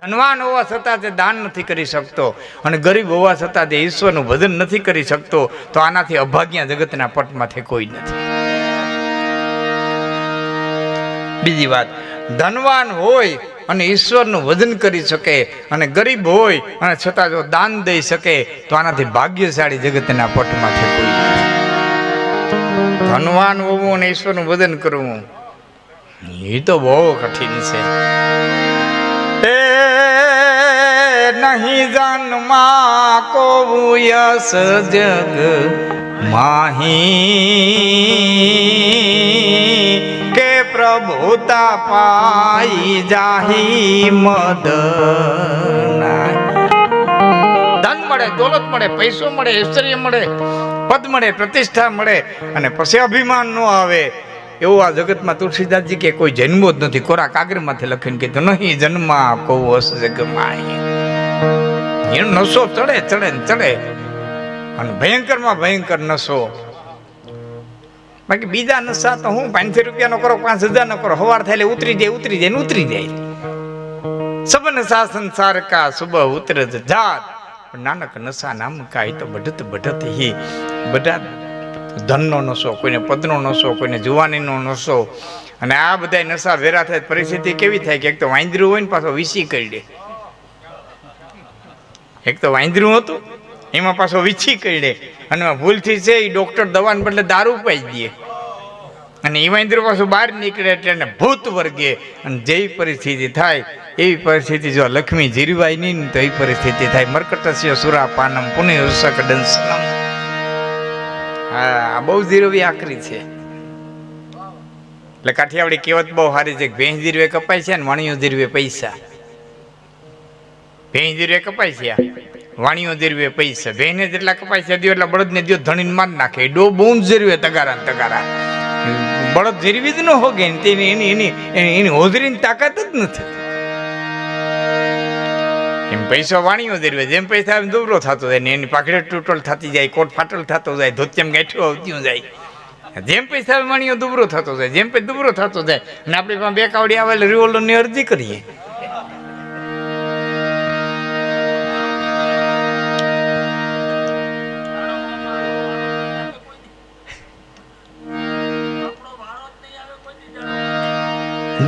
ધનવાન હોવા છતાં તે દાન નથી કરી શકતો અને ગરીબ હોવા છતાં તે ઈશ્વરનું ભજન નથી કરી શકતો, તો આનાથી અભાગ્યા જગતના પટમાંથી કોઈ નથી. બીજી વાત, ધનવાન હોય અને ઈશ્વરનું ભજન કરી શકે અને ગરીબ હોય અને છતાં જો દાન દઈ શકે, તો આનાથી ભાગ્યશાળી જગતના પટમાંથી કોઈ નથી. ધનવાન હોવું અને ઈશ્વરનું ભજન કરવું એ તો બહુ કઠિન છે. નહીં જન્મા કો યસ જગ માહી કે પ્રભુતા પાઈ જાહી મદના. ધન મળે, દોલત મળે, પૈસો મળે, ઐશ્વર્ય મળે, પદ મળે, પ્રતિષ્ઠા મળે અને પછી અભિમાન ન આવે, એવું આ જગતમાં તુલસીદાસજી કે કોઈ જન્મો જ નથી. કોરા કાગરમાંથી લખીને કીધું, નહીં જન્મા કો યસ જગ માહી. એનો નશો ચડે ચડે ને ચડે અને ભયંકરમાં ભયંકર નશો. બાકી બીજા નશા તો હું 500 રૂપિયાનો કરો, 5000 નો કરો, હવાર થાય એટલે ઉતરી જાય ને ઉતરી જાય. સબન સા સંસાર કા સુબહ ઉતર જાત, નાનક નશા નામ કા તો બઢત બઢત હી. બધા ધનનો નશો, કોઈને પદનો નશો, કોઈને જુવાનીનો નશો, અને આ બધા નશા ભેરા થાય પરિસ્થિતિ કેવી થાય કે એક તો વાંદરું હોય ને પાછો વીસી કરી દે. એક તો વાંદરું હતું એમાં પાછો વીછી કરી દે, અને ભૂલથી છે એ ડોક્ટર દવાને બદલે દારૂ પાઈ દે, અને એ વાંદરું પાછું બહાર નીકળે એટલે એને ભૂત વર્ગે. અને જેવી પરિસ્થિતિ થાય એવી પરિસ્થિતિ જો લક્ષ્મી જીરવાય નહીં તો એ પરિસ્થિતિ થાય. મર્કટસ્ય સુરા પાનમ પુનઃ ઉષક દંસનમ. હા, બહુ જીરવી આકરી છે. એટલે કાઠિયાવાડી કહેવત બહુ સારી છે કે ભેંસ જીરવે કપાય છે ને વાણીઓ જીરવે પૈસા. ભેંસ જીરવે કપાય છે, વાણીઓ જીરવે પૈસા. ભેંસને જેટલા કપાય છે એટલા બળદને દો ધણીને માર નાખે. ડો બહુ જીરવે તગારા ને તગારા. બળદ જીરવી જ ન હોગે, એની હોજરીની તાકાત જ નથી. એમ પૈસો વાણીઓ જીરવે, જેમ પૈસા દુબળો થતો જાય ને એની પાઘડે તૂટલ થતી જાય, કોટ ફાટલ થતો જાય, ધોતિયામ ગાંઠું આવતું જાય. જેમ પૈસા વાણીઓ દુબળો થતો જાય, જેમ પૈસા દુબળો થતો જાય. અને આપણી પાસે 2 કાવડી આવે એટલે રિવોલ્વરની અરજી કરીએ.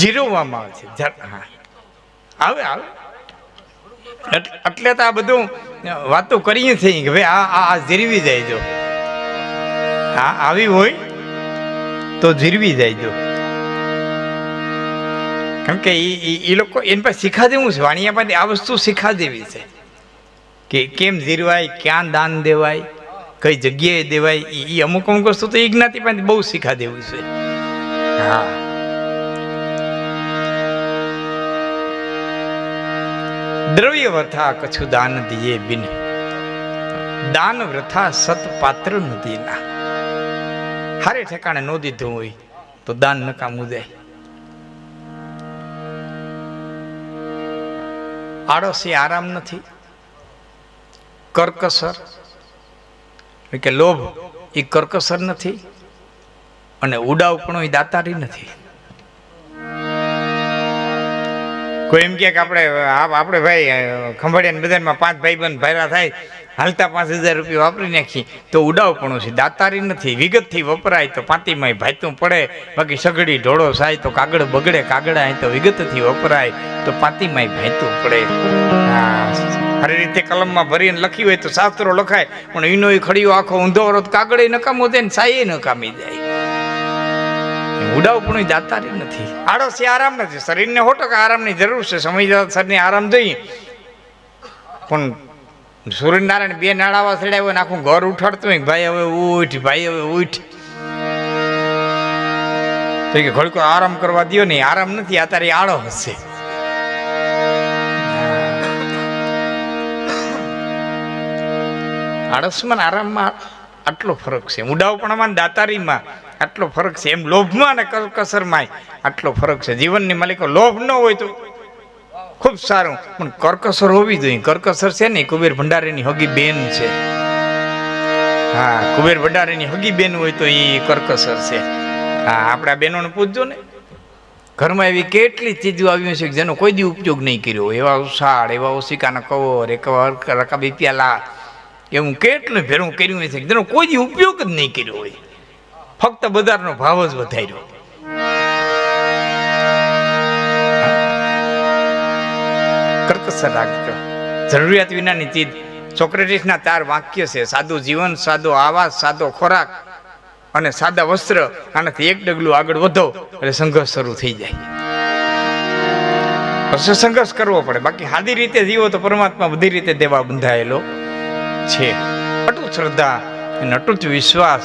જીરવવામાં આવે છે. આવે આવે એટલે તો આ બધું વાતો કરીએ છીએ કે ભાઈ આ જીરવી જાય. જો આ આવી હોય તો જીરવી જાય. જો કેમ કે એ લોકો એની પાસે શીખા દેવું છે, વાણિયા પાસે આ વસ્તુ શીખા દેવી છે કે કેમ જીરવાય, ક્યાં દાન દેવાય, કઈ જગ્યાએ દેવાય. એ અમુક વસ્તુ તો એ જ્ઞાતિ પાસે બહુ શીખા દેવું છે. હા, દ્રવ્ય વથા કછુ દાન દિયે બિન, દાન વ્રથા સત પાત્ર નથી ના. હારે ઠેકાણે નો દીધું હોય તો દાન નકામું જાય. આળસી આરામ નથી, કરકસર કે લોભ એ કરકસર નથી, અને ઉડાવપણો એ દાતારી નથી. કોઈ એમ કે આપણે ભાઈ ખંભાળિયા બજારમાં 5 ભાઈબંધ ભાઈરા થાય, હાલતા 5000 રૂપિયા વાપરી નાખી તો ઉડાવપણું છે, દાતારી નથી. વિગતથી વપરાય તો પાતીમાં ભાઈતું પડે, બાકી સગડી ઢોળો સાય તો કાગળ બગડે, કાગળ આય તો વિગતથી વપરાય તો પાતીમાં ભાઈતું પડે. સારી રીતે કલમમાં ભરીને લખી હોય તો શાસ્ત્રો લખાય, પણ એનો એ ખડીયો આખો ઊંધો વરો કાગળ નકામો જાય ને સાયે નકામી જાય. ઉડાવપણું દાતારી નથી. આળસી આરામ નથી. શરીરને 100% આરામની જરૂર છે, સમય શરીરને આરામ જોઈએ, પણ સૂર્યનારાયણ 2 નાળાવા ચડાવ્યો ને આખું ઘર ઉઠાડતું હોય, ભાઈ હવે ઉઠ, ભાઈ હવે ઉઠ, તો કે ઘડીકો આરામ કરવા દો ને. આરામ નથી, આ તારી આળો હશે. આળસમાં આરામમાં આટલો ફરક છે. ઉડાવપણામાં દાતારીમાં આટલો ફરક છે. એમ લોભમાં અને કરકસરમાં આટલો ફરક છે. જીવનની માલિકો લોભ ન હોય તો ખૂબ સારું, પણ કરકસર હોવી જોઈએ. કરકસર છે ને કુબેર ભંડારીની હગી બેન છે. હા, કુબેર ભંડારીની હગી બેન હોય તો એ કરકસર છે. હા, આપણા બહેનોને પૂછજો ને, ઘરમાં એવી કેટલી ચીજો આવી છે કે જેનો કોઈ દી ઉપયોગ નહીં કર્યો. એવા ઉષાળ, એવા ઓશિકાના કવર, એવા રકાબી પ્યાલા, એવું કેટલું ભેરું કર્યું છે જેનો કોઈ દી ઉપયોગ જ નહીં કર્યો હોય, ફક્ત બજારનો ભાવ જ વધાર્યો. કરકસર રાખજો. જરૂરિયાત વિનાની ચીજ. સોક્રેટિસના 4 વાક્ય છે: સાદું જીવન, સાદો આવાસ, સાદો ખોરાક અને સાદા વસ્ત્ર. આનાથી એક ડગલું આગળ વધો એટલે સંઘર્ષ શરૂ થઈ જાય. પછી સંઘર્ષ કરવો પડે. બાકી સાદી રીતે જીવો તો પરમાત્મા બધી રીતે દેવા બંધાયેલો છે. અટૂટ શ્રદ્ધા અને અટૂટ વિશ્વાસ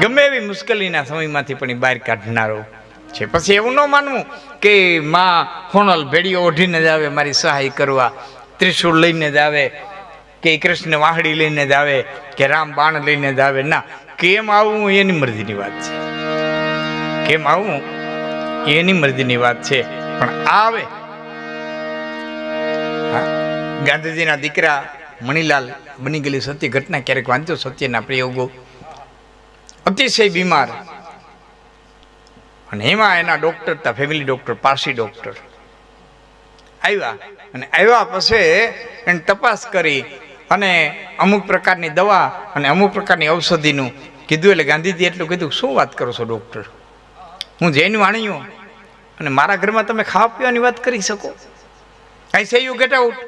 ગમે એવી મુશ્કેલીના સમયમાંથી પણ બહાર કાઢનારો છે. પછી એવું ન માનવું કે માં હોનલ ભેડીઓ ઓઢીને જ આવે મારી સહાય કરવા, ત્રિશૂળ લઈને જ આવે, કે કૃષ્ણ વાહડી લઈને જ આવે, કે રામ બાણ લઈને જ આવે. ના, કેમ આવવું એની મરજીની વાત છે. કેમ આવવું એની મરજીની વાત છે, પણ આવે. ગાંધીજીના દીકરા મણીલાલ બની ગયેલી સત્ય ઘટના ક્યારેક વાંચો. સત્યના પ્રયોગો. અતિશય બીમાર, અને એમાં એના ડોક્ટર હતા, ફેમિલી ડોક્ટર, પારસી ડોક્ટર આવ્યા. અને આવ્યા પછી એને તપાસ કરી અને અમુક પ્રકારની દવા અને અમુક પ્રકારની ઔષધિનું કીધું. એટલે ગાંધીજી એટલું કીધું, શું વાત કરો છો ડૉક્ટર? હું જૈન વાણીઓ અને મારા ઘરમાં તમે ખાવા પીવાની વાત કરી શકો? આઈ સે યુ ગેટ આઉટ.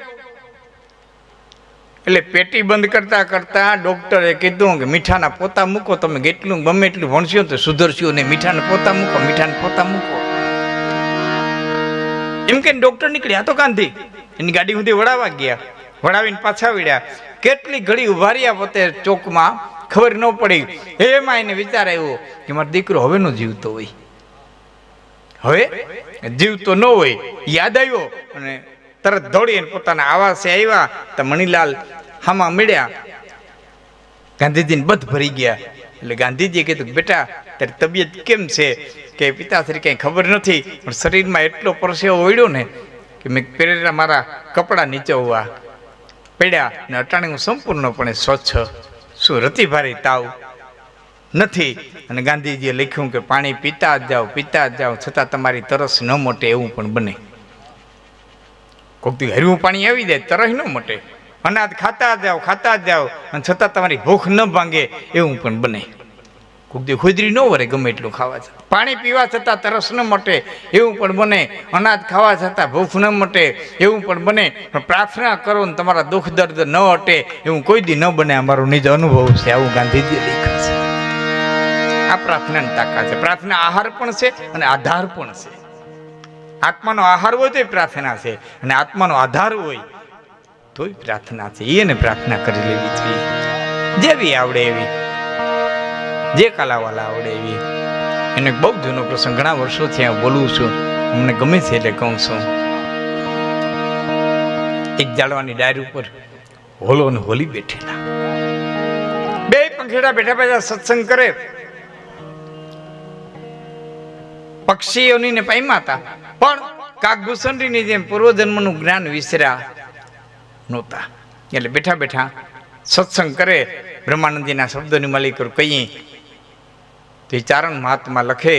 એટલે પેટી બંધ કરતા કરતા ડૉક્ટરે કીધું કે મીઠાના પોતા મૂકો. તમે કેટલું ગમે એટલું ભણશો તો સુધરશો ને. મીઠાના પોતા મૂકો, મીઠાના પોતા મૂકો. એમ કે ડૉક્ટર નીકળ્યા તો ગાંધી એની ગાડી સુધી વડાવવા ગયા. વડાવીને પાછા વળ્યા. કેટલી ઘડી ઉભા રહ્યા પોતે ચોકમાં, ખબર ન પડી. એમાં એને વિચાર આવ્યો કે મારો દીકરો હવે નો જીવતો હોય, હવે જીવતો ન હોય. યાદ આવ્યો અને તરત દોડીને પોતાના આવાસે આવ્યા. તો મણીલાલ હામાં મળ્યા. ગાંધીજીને બધ ભરી ગયા. એટલે ગાંધીજીએ કીધું, બેટા તારી તબિયત કેમ છે? કે પિતાશ્રી કંઈ ખબર નથી, પણ શરીરમાં એટલો પરસેવો ઓળ્યો ને કે મેં પહેરેલા મારા કપડાં નીચોવવા પડ્યા ને અટાણે હું સંપૂર્ણપણે સ્વચ્છ શું, રતિભારી તાવ નથી. અને ગાંધીજીએ લખ્યું કે પાણી પીતા જ જાઓ, પીતા જ જાઓ, છતાં તમારી તરસ ન મટે એવું પણ બને. કોઈક દી હરવું પાણી આવી જાય, તરસ ન મટે. અનાજ ખાતા જ જાઓ અને છતાં તમારી ભૂખ ન ભાંગે એવું પણ બને. કોઈક દી ખુદરી ન વરે ગમે એટલું ખાવા છતાં. પાણી પીવા છતાં તરસ ન મટે એવું પણ બને. અનાજ ખાવા છતાં ભૂખ ન મટે એવું પણ બને. પણ પ્રાર્થના કરો ને તમારા દુઃખ દર્દ ન હટે એવું કોઈ દી ન બને. અમારો નિજ અનુભવ છે. આવું ગાંધીજી લખ્યું છે. આ પ્રાર્થનાની તાકાત છે. પ્રાર્થના આહાર પણ છે અને આધાર પણ છે. આત્માનો આહાર હોય તોય પ્રાર્થના છે, અને આત્માનો આધાર હોય તોય પ્રાર્થના છે. એને પ્રાર્થના કરી લેવી જોઈએ, જેવી આવડે એવી, જે કલાવાલા આવડે એવી. એને બહુ જૂનો પ્રસંગ, ઘણા વર્ષોથી હું બોલું છું, અમને ગમે છે એટલે કહું છું. એક જાળવાની ડાયરી ઉપર હોલો અને હોલી બેઠેલા, બે પંખેડા બેઠા બેઠા સત્સંગ કરે. પક્ષીઓની ને પામ્યા હતા, પણ કાગભૂષણની જેમ પૂર્વજન્મનું જ્ઞાન વિસર્યા નહોતા. એટલે બેઠા બેઠા સત્સંગ કરે. બ્રહ્માનંદજીના શબ્દોની માલિક કહીએ તો એ ચારણ મહાત્મા લખે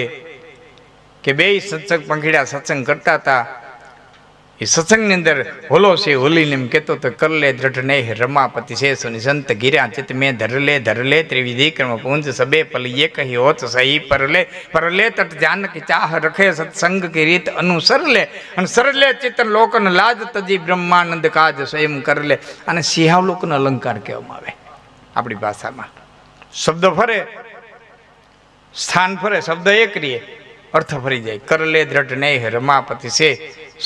કે બે સત્સંગ પંખીડા સત્સંગ કરતા હતા. એ સત્સંગની અંદર હોલો છે, હોલીને એમ કહેતો તો કર લે દ્રઢ નહીં રમાપતિ છે સોની સંત ગીર્યા ચિત મેં ધર લે ત્રિવિધિ કર્મ પૂંજ સબે પલ ये कही होत सही पर ले तट जान की चाह रखे सत्संग की રીત અનુસર લે અને સરલે ચિતન લોકન લાજ તજી બ્રહ્માનંદ કાજ સ્વયં કર લે. અને સિંહાવલોકન અલંકાર કહેવામાં આવે આપણી ભાષામાં. શબ્દ ફરે, સ્થાન ફરે, શબ્દ એક રીએ, અર્થ ફરી જાય. કર લે દ્રઢ નહીં રમાપતિ છે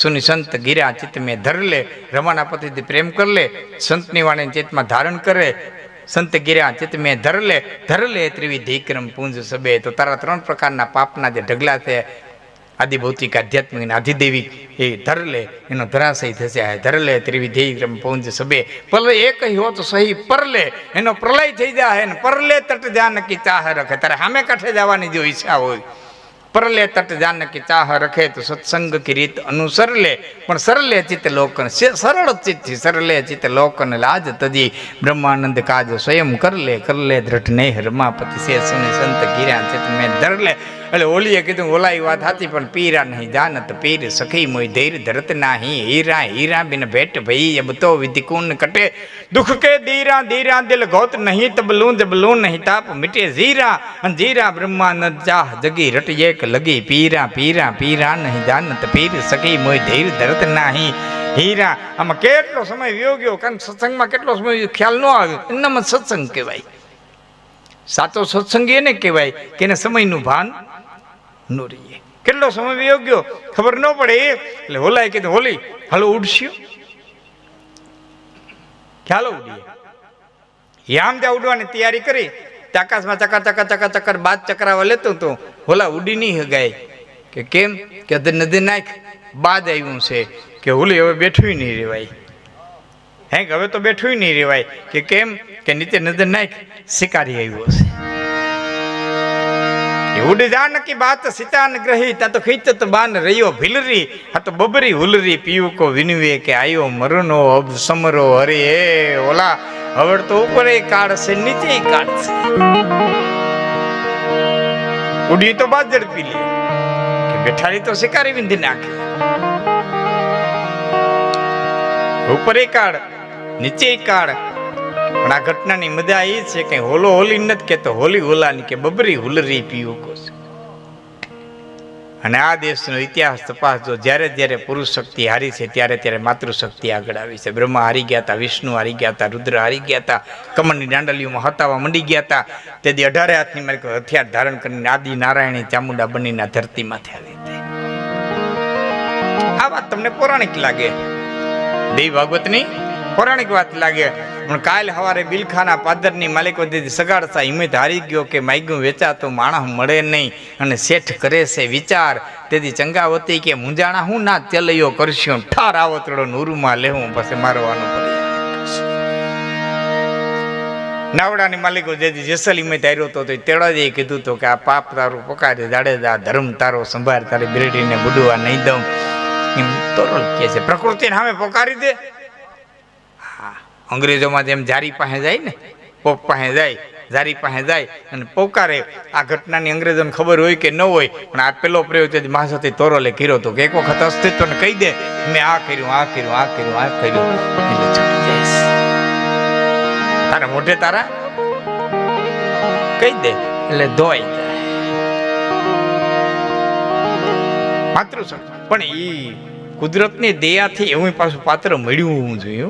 સુની સંત ગીર્યા ચિત્ત મેં ધર લે. રમાના પતિથી પ્રેમ કર લે, સંતની વાણીને ચિત્તમાં ધારણ કરે. સંત ગીર્યા ચિત્ત મેં ધર લે ત્રિવિધિ ક્રમ પૂંજ સબે. તો તારા 3 પ્રકારના પાપના જે ઢગલા છે, આદિભૌતિક, આધ્યાત્મિક અને આધિદૈવિક, એ ધર લે, એનો ધરાશય થશે. ધર લે ત્રિવિધિ ક્રમ પૂંજ સબે પલ એક હો તો સહી પર લે, એનો પ્રલય થઈ જાય ને પર લે તટ જાનકી ચાહ રખે. તારે સામે કાંઠે જવાની જો ઈચ્છા હોય, પરલે તટ જાનકી ચાહ રખે તો સત્સંગ કી રીત અનુસર લે. પણ સરલે ચિત્ત લોકન, સરળ ચિત્ત સરલે ચિત્ત લોકન લાજ તજી બ્રહ્માનંદ કાજ સ્વયં કર લે દ્રઢ નહીં રમાપતિ છે સુની સંત ગીર્યા ચિત્ત મેં ધર લે. એટલે ઓલીએ કીધું ઓલાઈ વાત હતી પણ પીરા નહીં જાનત પીર સખી મોય ધૈર્ય ધરત નાહી હીરા હીરા બિન ભેટ ભઈ અબ તો વિધિ કુન કટે દુખ કે દીરા દીરા દિલ ગોત નહીં તબ લૂંદ બલૂન નહીં તાપ મિટે જીરા અને જીરા બ્રહ્માનંદ ચાહ જગી રટ એક લગી પીરા પીરા પીરા નહીં જાનત પીર સખી મોય ધૈર્ય ધરત નાહી હીરા. આમાં કેટલો સમય વ્યો ગયો કારણ સત્સંગમાં કેટલો સમય ખ્યાલ ન આવ્યો એનામાં સત્સંગ કહેવાય. સાચો સત્સંગ એને કહેવાય કે એને સમયનું ભાન ન રહીએ. કેટલો સમય વ્યો ગયો ખબર ન પડે એટલે હોલાએ કીધું હોલી હાલો ઉડશ્યો ખ્યાલો ઉડીએ. યામ ત્યાં ઉડવાની તૈયારી કરી આકાશમાં ચકર ચકર ચકર ચકર બાદ ચકરાવા લેતો તો હોલા ઉડી નહીં હગાય કે કેમ કે નદી નાખ બાદ આવ્યું છે કે હોલી હવે બેઠું નહીં રેવાય. હે હવે તો બેઠું નહીં રેવાય કે કેમ કે નીચે નજર નાખ શિકારી આવ્યો છે. ઉડી જા નકી બાત સિતાન ગ્રહી તા તો ખીચ તો બાન રહ્યો ભીલરી આ તો બબરી હુલરી પીવું કો વિનવે કે આયો મરનો અબ સમરો હરે હે ઓલા હવે તો ઉપર કાળ છે નીચે કાળ છે. ઉડી તો બાદ ઝડપી લે કે બેઠારી તો શિકારી વિંધી નાખે. ઉપર કાળ નીચે કાળ. પણ આ ઘટનાની મજા એ છે કે હોલો હોલી નથી કેતો હોલી હોલાની કે બબરી હુલરી પીવું કો છે. અને આ દેશનો ઇતિહાસ તપાસજો જ્યારે જ્યારે પુરુષ શક્તિ હારી છે ત્યારે ત્યારે માતૃશક્તિ આગળ આવી છે. બ્રહ્મા હારી ગયા હતા, વિષ્ણુ હારી ગયા હતા, રુદ્ર હારી ગયા હતા, કમળની દાંડલીઓમાં હતાવા મંડી ગયા હતા. તેથી 18 હાથની મારી હથિયાર ધારણ કરીને આદિ નારાયણી ચામુંડા બનીને ધરતીમાંથી આવી હતી. આ વાત તમને પૌરાણિક લાગે, દેવી ભાગવતની પૌરાણિક વાત લાગે. પણ કાલ સવારે બિલખાના પાદરની માલિકો દીદી સગાડતા હિંમત હારી ગયો કે માગ્યું વેચાતું માણસ મળે નહીં અને શેઠ કરે છે વિચાર. તેથી ચંગાવતી કે મુંજાણા હું ના તેલૈયો કરશું ઠાર આવતડો નૂરમાં લેવું પછી મારવાનું પડે. નાવડાની માલિકો જેથી જેસલ હિંમત હાર્યો હતો તેડાજે કીધું તો કે આ પાપ તારું પકારે જાડેદા ધર્મ તારો સંભાળ તારી બેરડીને બુડવા નહીં દઉં એમ તોરલ કે છે. પ્રકૃતિને સામે પોકારી દે. અંગ્રેજોમાં જેમ જારી પાસે જાય ને પોપ પાસે જાય જારી પાસે જાય અને પોકારે. આ ઘટનાની અંગ્રેજોને ખબર હોય કે ન હોય પણ આ પેલો પ્રયોગ તેથી મહાસતી તોરલે કર્યો હતો કે એક વખત અસ્તિત્વને કહી દે મેં આ કર્યું આ કર્યું આ કર્યું આ કર્યું એટલે છૂટી જઈશ. તારા મોઢે તારા કહી દે એટલે ધોઈ જાય માતૃશક્તિ. પણ એ કુદરતની દયાથી એવું પાછું પાત્ર મળ્યું હોવું જોઈએ.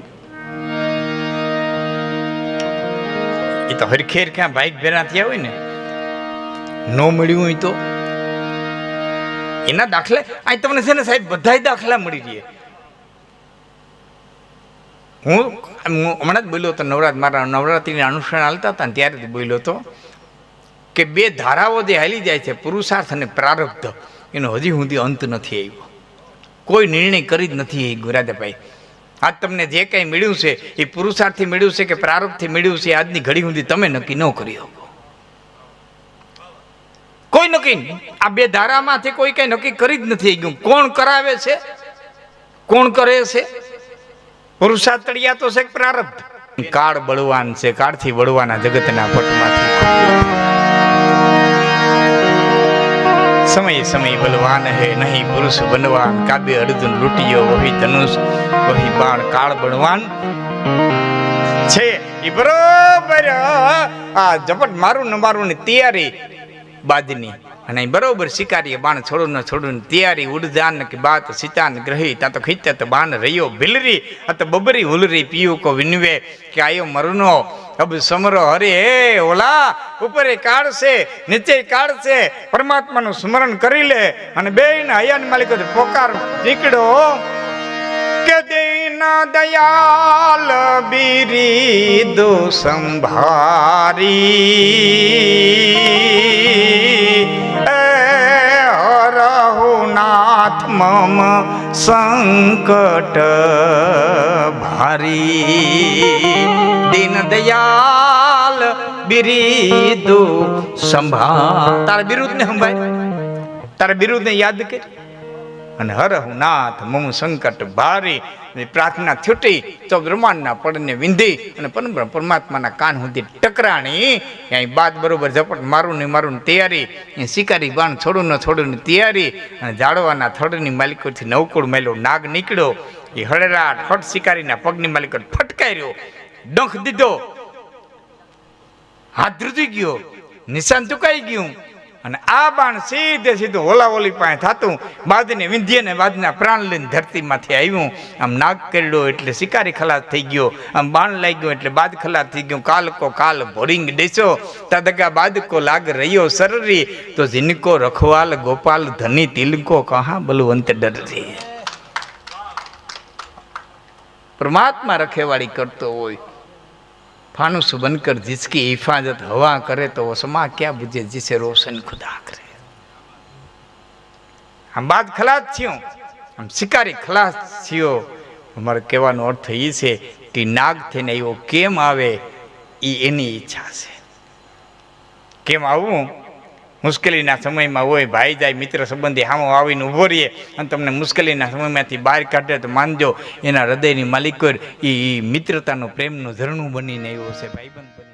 એ તો હરખેર ક્યાં બાઈક ભેરા થયા હોય ને ન મળ્યું હોય તો એના દાખલે આ તમને છે ને સાહેબ બધાય દાખલા મળી રહે. હું હમણાં જ બોલ્યો હતો મારા નવરાત્રિના અનુષ્ઠાન હાલતા હતા ને ત્યારે જ બોલ્યો હતો કે 2 ધારાઓ જે હાલી જાય છે પુરુષાર્થ અને પ્રારબ્ધ એનો હજી સુધી અંત નથી આવ્યો. કોઈ નિર્ણય કરી જ નથી ગુરાદાભાઈ. આજ તમને જે કંઈ મળ્યું છે એ પુરુષાર્થથી મળ્યું છે કે પ્રારબ્ધથી મળ્યું છે આજની ઘડી સુધી તમે નક્કી ન કરી શકો. કોઈ નક્કી આ 2 ધારામાંથી કોઈ કઈ નક્કી કરી જ નથી ગયું. કોણ કરાવે છે કોણ કરે છે? પુરુષાર્થ તળિયા તો છે પ્રારબ્ધ. કાળ બળવાન છે, કાળથી બળવાના જગતના પટમાંથી સમય સમય બલવાન હે નહીં પુરુષ બનવાન. કાબે અર્જુન લૂંટિયો વહી ધનુષ વહી બાણ. કાળ બળવાન છે એ બરોબર આ ઝપટ મારું ન મારું ની તૈયારી બાદની અને બરોબર શિકારીએ બાણ છોડું ન છોડું તૈયારી. ઉડજાન કે બાત સિતાન ગ્રહી તા તો ખીચે તો બાણ રહ્યો ભીલરી આ તો બબરી હુલરી પીયું કો વિનવે કે આયો મરનો અબ સમરો હરે હે ઓલા. ઉપરે કાઢશે નીચે કાઢશે પરમાત્માનું સ્મરણ કરી લે અને બેયના હૈયાની માલિકો પોકાર નીકળો કે દેના દયાલ બિરીદો સંભારી હરહુનાથ મમ સંકટ ભારી. દીન દયાલ બિરીદો સંભાર. તારા બિરુદ ને સંભાળ, તારા બિરુદ ને યાદ કરી. અને હરહુ નાથ મમ સંકટ ભારી પ્રાર્થના છૂટી તો બ્રહ્માંડના પડને વિંધી અને પરમાત્માના કાન સુધી ટકરાણી અહીં બાદ બરોબર ઝપટ મારું ને તૈયારી શિકારી બાણ છોડું ન છોડું ની તૈયારી અને જાડવાના થડની માલિકોથી નવકુળ મેલો નાગ નીકળ્યો એ હળરાટ હટ શિકારીના પગની માલિકો ફટકાર્યો ડંખ દીધો હાથ ધ્રુજી ગયો નિશાન ચુકાઈ ગયું અને આ બાણ સીધે સીધું હોલાવોલી પાસે થતું બાદને વિંધ્ય ને બાદના પ્રાણ લઈને ધરતીમાંથી આવ્યું આમ નાગ કરડ્યો એટલે શિકારી ખલાસ થઈ ગયો આમ બાણ લાગ્યો એટલે બાદ ખલાસ થઈ ગયો કાલ કો કાલ ભોરિંગ દેશો તદગા બાદ કો લાગ રહ્યો સરરી તો જીનકો રખવાલ ગોપાલ ધની તિલકો કહા બલવંત ડરરી પરમાત્મા રખેવાળી કરતો હોય फानुस बनकर जिसकी हिफाजत हवा करे तो वो समा क्या बुझे जिसे रोशन खुदा करे। हम बात खलास थियो हम शिकारी खलास थियो हमारे कहेવાનો अर्थ એ છે કે નાગ થઈને એવો કેમ આવે એ એની ઈચ્છા છે કેમ આવવું મુશ્કેલીના સમયમાં હોય ભાઈ જાય મિત્ર સંબંધી સામો આવીને ઊભો રહીએ અને તમને મુશ્કેલીના સમયમાંથી બહાર કાઢે તો માનજો એના હૃદયની માલિકો એ મિત્રતાનો પ્રેમનું ઝરણું બનીને આવ્યો છે ભાઈબંધ.